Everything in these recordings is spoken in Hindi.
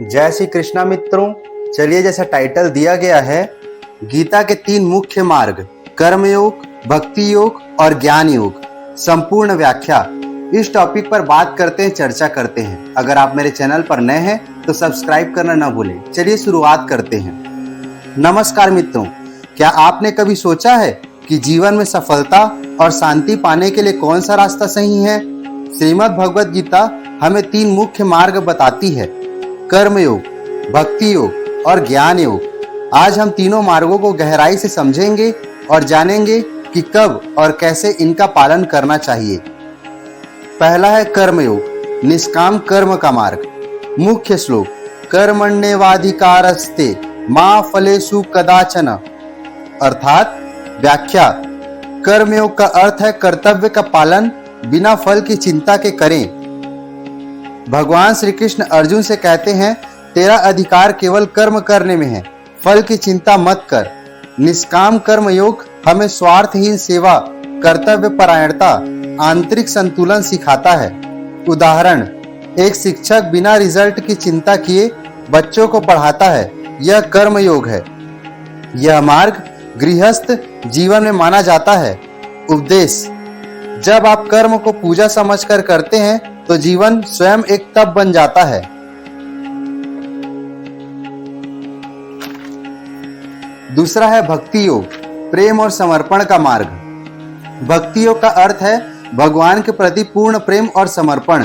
जय श्री कृष्णा मित्रों। चलिए, जैसा टाइटल दिया गया है, गीता के 3 मुख्य मार्ग, कर्म योग, भक्ति योग और ज्ञान योग, संपूर्ण व्याख्या, इस टॉपिक पर बात करते हैं, चर्चा करते हैं। अगर आप मेरे चैनल पर नए हैं तो सब्सक्राइब करना ना भूलें। चलिए शुरुआत करते हैं। नमस्कार मित्रों, क्या आपने कभी सोचा है कि जीवन में सफलता और शांति पाने के लिए कौन सा रास्ता सही है? श्रीमद् भगवद गीता हमें 3 मुख्य मार्ग बताती है, कर्म योग, भक्ति योग और ज्ञान योग। आज हम तीनों मार्गों को गहराई से समझेंगे और जानेंगे कि कब और कैसे इनका पालन करना चाहिए। पहला है कर्म योग, निष्काम कर्म का मार्ग। मुख्य श्लोक, कर्मण्येवाधिकारस्ते मा फलेषु कदाचन। अर्थात व्याख्या, कर्मयोग का अर्थ है कर्तव्य का पालन बिना फल की चिंता के करें। भगवान श्री कृष्ण अर्जुन से कहते हैं, तेरा अधिकार केवल कर्म करने में है, फल की चिंता मत कर। निष्काम कर्म योग हमें स्वार्थहीन सेवा, कर्तव्य परायणता, आंतरिक संतुलन सिखाता है। उदाहरण, एक शिक्षक बिना रिजल्ट की चिंता किए बच्चों को पढ़ाता है, यह कर्म योग है। यह मार्ग गृहस्थ जीवन में माना जाता है। उपदेश, जब आप कर्म को पूजा समझकर करते हैं तो जीवन स्वयं एक तप बन जाता है। दूसरा है भक्ति योग, प्रेम और समर्पण का मार्ग। भक्ति योग का अर्थ है भगवान के प्रति पूर्ण प्रेम और समर्पण।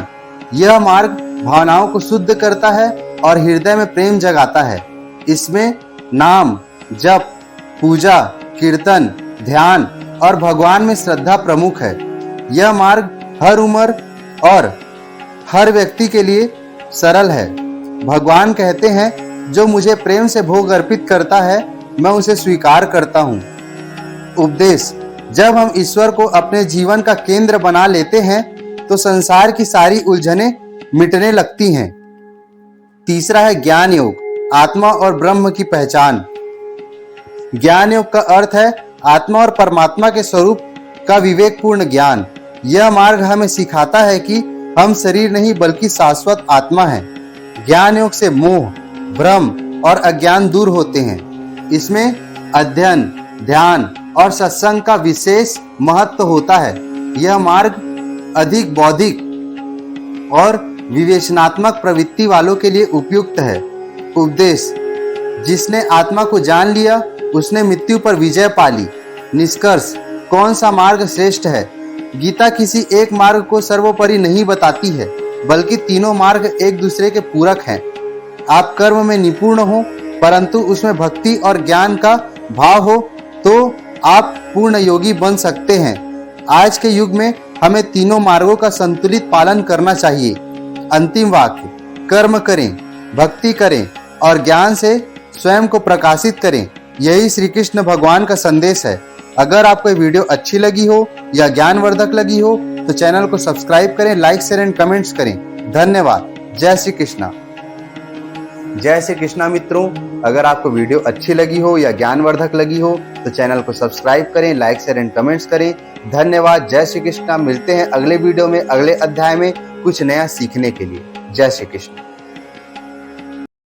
यह मार्ग भावनाओं को शुद्ध करता है और हृदय में प्रेम जगाता है। इसमें नाम, जप, पूजा, कीर्तन, ध्यान और भगवान में श्रद्धा प्रमुख है। यह मार्ग हर उम्र और हर व्यक्ति के लिए सरल है। भगवान कहते हैं, जो मुझे प्रेम से भोग अर्पित करता है मैं उसे स्वीकार करता हूँ। उपदेश, जब हम ईश्वर को अपने जीवन का केंद्र बना लेते हैं तो संसार की सारी उलझनें मिटने लगती हैं। तीसरा है ज्ञान योग, आत्मा और ब्रह्म की पहचान। ज्ञान योग का अर्थ है आत्मा और परमात्मा के स्वरूप का विवेकपूर्ण ज्ञान। यह मार्ग हमें सिखाता है कि हम शरीर नहीं बल्कि शाश्वत आत्मा हैं। ज्ञान योग से मोह, भ्रम और अज्ञान दूर होते हैं। इसमें अध्ययन, ध्यान और सत्संग का विशेष महत्व होता है। यह मार्ग अधिक बौद्धिक और विवेचनात्मक प्रवृत्ति वालों के लिए उपयुक्त है। उपदेश, जिसने आत्मा को जान लिया उसने मृत्यु पर विजय पा ली। निष्कर्ष, कौन सा मार्ग श्रेष्ठ है? गीता किसी एक मार्ग को सर्वोपरि नहीं बताती है, बल्कि तीनों मार्ग एक दूसरे के पूरक हैं। आप कर्म में निपुण हो परंतु उसमें भक्ति और ज्ञान का भाव हो तो आप पूर्ण योगी बन सकते हैं। आज के युग में हमें तीनों मार्गों का संतुलित पालन करना चाहिए। अंतिम वाक्य, कर्म करें, भक्ति करें और ज्ञान से स्वयं को प्रकाशित करें। यही श्री कृष्ण भगवान का संदेश है। अगर आपको ये वीडियो अच्छी लगी हो या ज्ञानवर्धक लगी हो तो चैनल को सब्सक्राइब करें, लाइक, शेयर एंड कमेंट्स करें। धन्यवाद। जय श्री कृष्णा। जय श्री कृष्णा मित्रों, अगर आपको वीडियो अच्छी लगी हो या ज्ञानवर्धक लगी हो तो चैनल को सब्सक्राइब करें, लाइक, शेयर एंड कमेंट्स करें। धन्यवाद। जय श्री कृष्णा। मिलते हैं अगले वीडियो में, अगले अध्याय में कुछ नया सीखने के लिए। जय श्री कृष्ण।